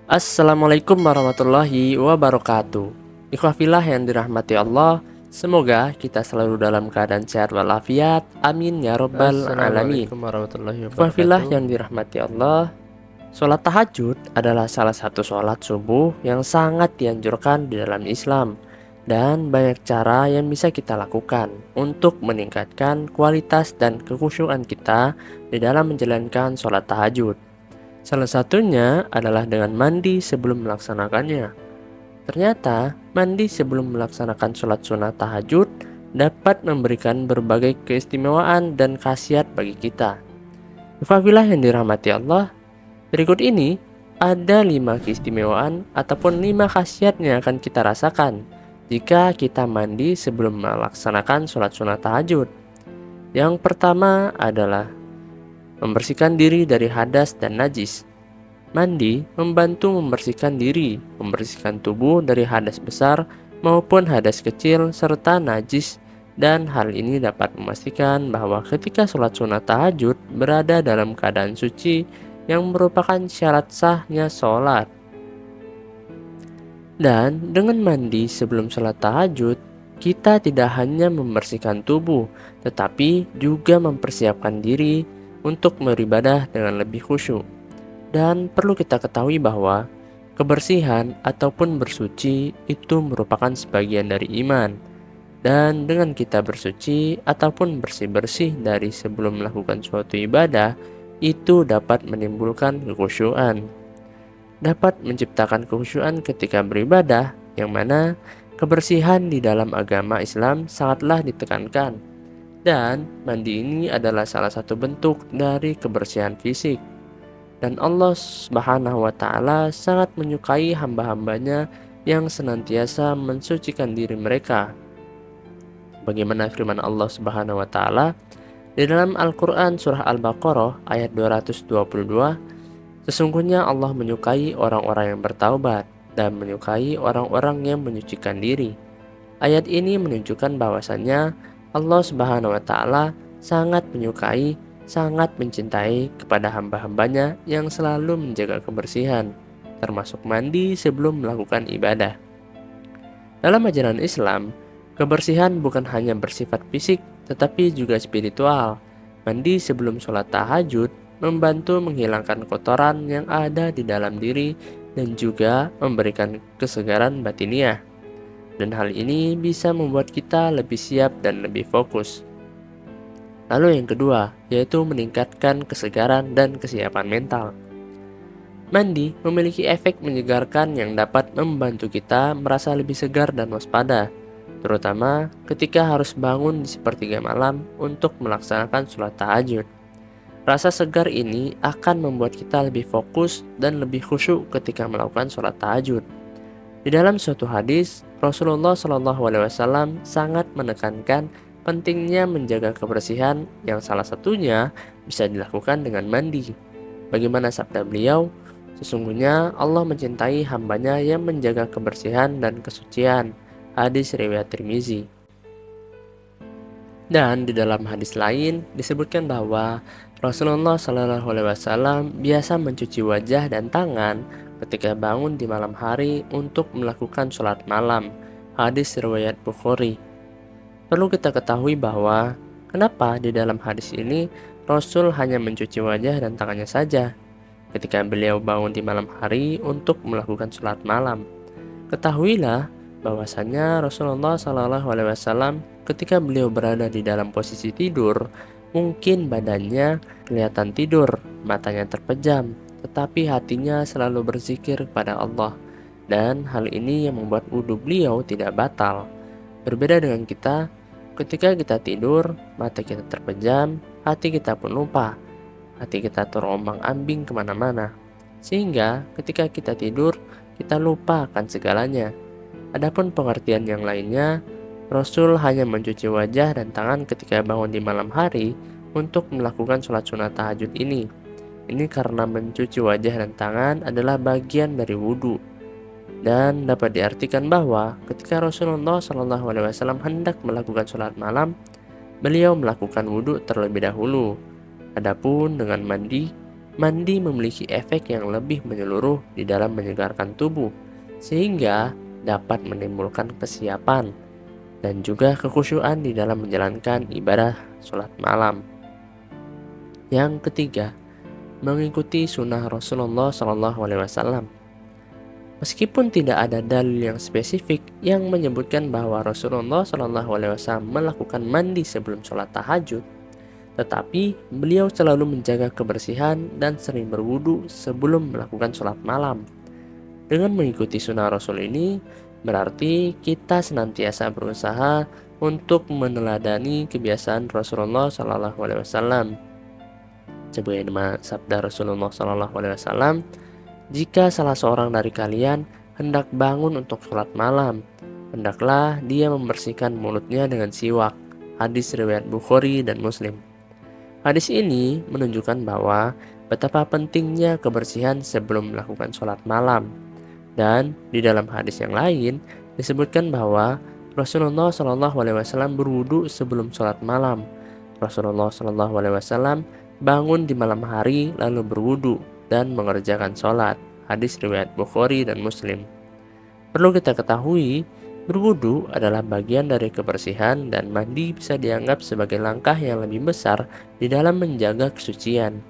Assalamualaikum warahmatullahi wabarakatuh. Ikhwafillah yang dirahmati Allah, semoga kita selalu dalam keadaan sehat walafiat. Amin ya robbal alamin. Assalamualaikum warahmatullahi Ikhwafillah wabarakatuh. yang dirahmati Allah, sholat tahajud adalah salah satu sholat subuh yang sangat dianjurkan di dalam Islam. Dan banyak cara yang bisa kita lakukan untuk meningkatkan kualitas dan kekhusyuan kita di dalam menjalankan sholat tahajud. Salah satunya adalah dengan mandi sebelum melaksanakannya. Ternyata, mandi sebelum melaksanakan sholat sunnah tahajud dapat memberikan berbagai keistimewaan dan khasiat bagi kita. Ikhwafillah yang dirahmati Allah, berikut ini ada 5 keistimewaan ataupun 5 khasiat yang akan kita rasakan jika kita mandi sebelum melaksanakan sholat sunnah tahajud. Yang pertama adalah membersihkan diri dari hadas dan najis. Mandi membantu membersihkan diri, membersihkan tubuh dari hadas besar maupun hadas kecil serta najis, dan hal ini dapat memastikan bahwa ketika sholat sunnah tahajud berada dalam keadaan suci yang merupakan syarat sahnya sholat. Dan dengan mandi sebelum sholat tahajud, kita tidak hanya membersihkan tubuh, tetapi juga mempersiapkan diri untuk beribadah dengan lebih khusyuk. Dan perlu kita ketahui bahwa kebersihan ataupun bersuci itu merupakan sebagian dari iman. Dan dengan kita bersuci ataupun bersih-bersih dari sebelum melakukan suatu ibadah, itu dapat menimbulkan kekhusyuan. Dapat menciptakan kekhusyuan ketika beribadah, yang mana kebersihan di dalam agama Islam sangatlah ditekankan. Dan mandi ini adalah salah satu bentuk dari kebersihan fisik. Dan Allah Subhanahu wa Ta'ala sangat menyukai hamba-hambanya yang senantiasa mensucikan diri mereka. Bagaimana firman Allah Subhanahu wa Ta'ala di dalam Al-Quran Surah Al-Baqarah ayat 222, sesungguhnya Allah menyukai orang-orang yang bertaubat dan menyukai orang-orang yang menyucikan diri. Ayat ini menunjukkan bahwasannya Allah Subhanahu wa Ta'ala sangat menyukai, sangat mencintai kepada hamba-hambanya yang selalu menjaga kebersihan, termasuk mandi sebelum melakukan ibadah. Dalam ajaran Islam, kebersihan bukan hanya bersifat fisik, tetapi juga spiritual. Mandi sebelum sholat tahajud membantu menghilangkan kotoran yang ada di dalam diri dan juga memberikan kesegaran batiniah. Dan hal ini bisa membuat kita lebih siap dan lebih fokus. Lalu yang kedua, yaitu meningkatkan kesegaran dan kesiapan mental. Mandi memiliki efek menyegarkan yang dapat membantu kita merasa lebih segar dan waspada, terutama ketika harus bangun di sepertiga malam untuk melaksanakan sholat tahajud. Rasa segar ini akan membuat kita lebih fokus dan lebih khusyuk ketika melakukan sholat tahajud. Di dalam suatu hadis, Rasulullah SAW sangat menekankan pentingnya menjaga kebersihan yang salah satunya bisa dilakukan dengan mandi. Bagaimana sabda beliau? Sesungguhnya Allah mencintai hambanya yang menjaga kebersihan dan kesucian. Hadis riwayat Tirmizi. Dan di dalam hadis lain disebutkan bahwa Rasulullah SAW biasa mencuci wajah dan tangan ketika bangun di malam hari untuk melakukan sholat malam. Hadis riwayat Bukhari. Perlu kita ketahui bahwa kenapa di dalam hadis ini Rasul hanya mencuci wajah dan tangannya saja ketika beliau bangun di malam hari untuk melakukan sholat malam. Ketahuilah bahwasanya Rasulullah SAW ketika beliau berada di dalam posisi tidur, mungkin badannya kelihatan tidur, matanya terpejam, tetapi hatinya selalu berzikir kepada Allah. Dan hal ini yang membuat wudhu beliau tidak batal. Berbeda dengan kita, ketika kita tidur, mata kita terpejam, hati kita pun lupa. Hati kita terombang-ambing kemana-mana. Sehingga ketika kita tidur, kita lupa akan segalanya. Adapun pengertian yang lainnya, Rasul hanya mencuci wajah dan tangan ketika bangun di malam hari untuk melakukan sholat sunat tahajud ini. Ini karena mencuci wajah dan tangan adalah bagian dari wudhu. Dan dapat diartikan bahwa ketika Rasulullah SAW hendak melakukan sholat malam, beliau melakukan wudhu terlebih dahulu. Adapun dengan mandi, mandi memiliki efek yang lebih menyeluruh di dalam menyegarkan tubuh, sehingga dapat menimbulkan kesiapan dan juga kekhusyuan di dalam menjalankan ibadah sholat malam. Yang ketiga, mengikuti sunnah Rasulullah SAW. Meskipun tidak ada dalil yang spesifik yang menyebutkan bahwa Rasulullah SAW melakukan mandi sebelum sholat tahajud, tetapi beliau selalu menjaga kebersihan dan sering berwudu sebelum melakukan sholat malam. Dengan mengikuti sunnah Rasul ini, berarti kita senantiasa berusaha untuk meneladani kebiasaan Rasulullah SAW. Sebagaimana sabda Rasulullah SAW, jika salah seorang dari kalian hendak bangun untuk sholat malam, hendaklah dia membersihkan mulutnya dengan siwak. Hadis riwayat Bukhari dan Muslim. Hadis ini menunjukkan bahwa betapa pentingnya kebersihan sebelum melakukan sholat malam. Dan di dalam hadis yang lain disebutkan bahwa Rasulullah SAW berwudu sebelum sholat malam. Rasulullah SAW bangun di malam hari lalu berwudu dan mengerjakan sholat. Hadis riwayat Bukhari dan Muslim. Perlu kita ketahui, berwudu adalah bagian dari kebersihan dan mandi bisa dianggap sebagai langkah yang lebih besar di dalam menjaga kesucian.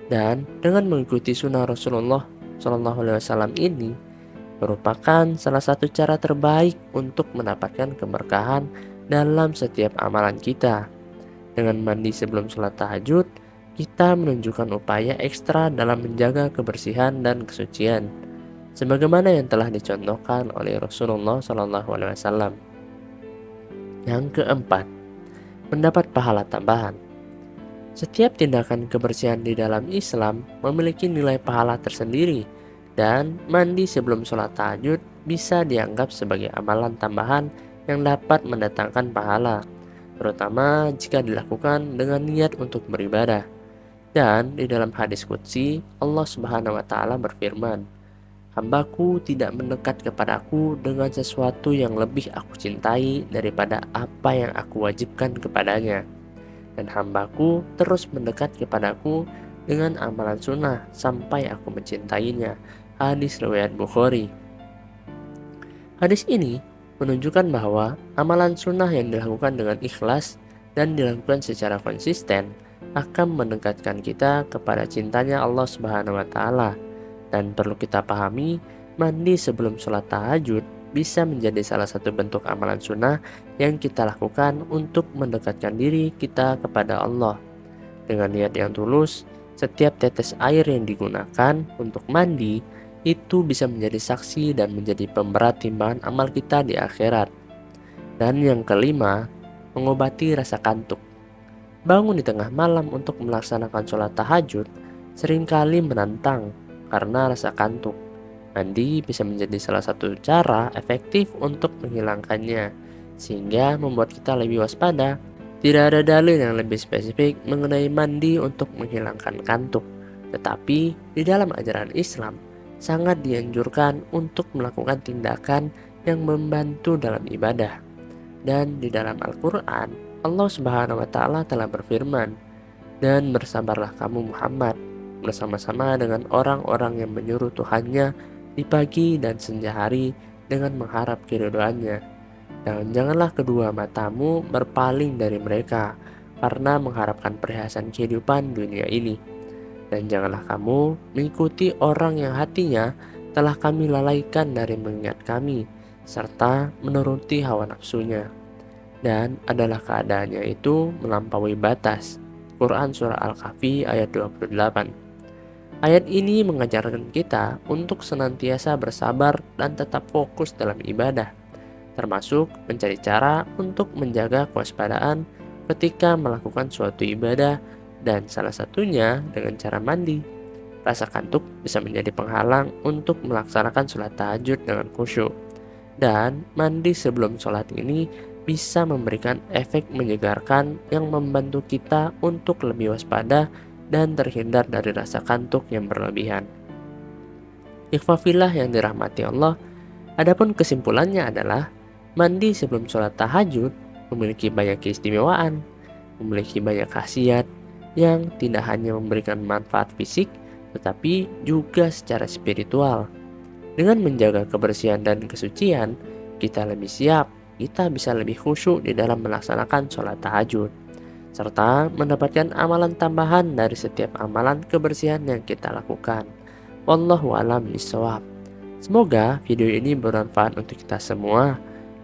Dan dengan mengikuti sunnah Rasulullah SAW ini merupakan salah satu cara terbaik untuk mendapatkan keberkahan dalam setiap amalan kita. Dengan mandi sebelum sholat tahajud, kita menunjukkan upaya ekstra dalam menjaga kebersihan dan kesucian, sebagaimana yang telah dicontohkan oleh Rasulullah SAW. Yang keempat, mendapat pahala tambahan. Setiap tindakan kebersihan di dalam Islam memiliki nilai pahala tersendiri, dan mandi sebelum sholat tahajud bisa dianggap sebagai amalan tambahan yang dapat mendatangkan pahala, terutama jika dilakukan dengan niat untuk beribadah. Dan di dalam hadis qudsi, Allah Subhanahu wa Ta'ala berfirman, "Hambaku tidak mendekat kepadaku dengan sesuatu yang lebih aku cintai daripada apa yang aku wajibkan kepadanya. Dan hambaku terus mendekat kepadaku dengan amalan sunnah sampai aku mencintainya." Hadis riwayat Bukhari. Hadis ini menunjukkan bahwa amalan sunnah yang dilakukan dengan ikhlas dan dilakukan secara konsisten akan mendekatkan kita kepada cintanya Allah Subhanahu wa Ta'ala. Dan perlu kita pahami, mandi sebelum sholat tahajud bisa menjadi salah satu bentuk amalan sunnah yang kita lakukan untuk mendekatkan diri kita kepada Allah. Dengan niat yang tulus, setiap tetes air yang digunakan untuk mandi itu bisa menjadi saksi dan menjadi pemberat timbangan amal kita di akhirat. Dan yang kelima, mengobati rasa kantuk. Bangun di tengah malam untuk melaksanakan sholat tahajud seringkali menantang karena rasa kantuk. Mandi bisa menjadi salah satu cara efektif untuk menghilangkannya, sehingga membuat kita lebih waspada. Tidak ada dalil yang lebih spesifik mengenai mandi untuk menghilangkan kantuk, tetapi di dalam ajaran Islam sangat dianjurkan untuk melakukan tindakan yang membantu dalam ibadah. Dan di dalam Al-Quran, Allah Subhanahu wa Ta'ala telah berfirman, "Dan bersabarlah kamu Muhammad bersama-sama dengan orang-orang yang menyuruh Tuhannya di pagi dan senja hari dengan mengharap keridhaannya. Dan janganlah kedua matamu berpaling dari mereka karena mengharapkan perhiasan kehidupan dunia ini. Dan janganlah kamu mengikuti orang yang hatinya telah kami lalaikan dari mengingat kami, serta menuruti hawa nafsunya. Dan adalah keadaannya itu melampaui batas." Quran Surah Al-Kahfi ayat 28. Ayat ini mengajarkan kita untuk senantiasa bersabar dan tetap fokus dalam ibadah, termasuk mencari cara untuk menjaga kewaspadaan ketika melakukan suatu ibadah, dan salah satunya dengan cara mandi. Rasa kantuk bisa menjadi penghalang untuk melaksanakan sholat tahajud dengan khusyuk. Dan mandi sebelum sholat ini bisa memberikan efek menyegarkan yang membantu kita untuk lebih waspada dan terhindar dari rasa kantuk yang berlebihan. Ikhwafillah yang dirahmati Allah, adapun kesimpulannya adalah mandi sebelum sholat tahajud memiliki banyak keistimewaan, memiliki banyak khasiat yang tidak hanya memberikan manfaat fisik, tetapi juga secara spiritual. Dengan menjaga kebersihan dan kesucian, kita lebih siap, kita bisa lebih khusyuk di dalam melaksanakan sholat tahajud, serta mendapatkan amalan tambahan dari setiap amalan kebersihan yang kita lakukan. Wallahu a'lam bishawab. Semoga video ini bermanfaat untuk kita semua.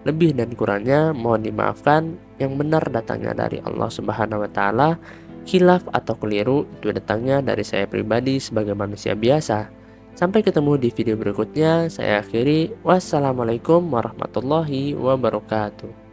Lebih dan kurangnya mohon dimaafkan, yang benar datangnya dari Allah Subhanahu wa taala, khilaf atau keliru itu datangnya dari saya pribadi sebagai manusia biasa. Sampai ketemu di video berikutnya, saya akhiri. Wassalamualaikum warahmatullahi wabarakatuh.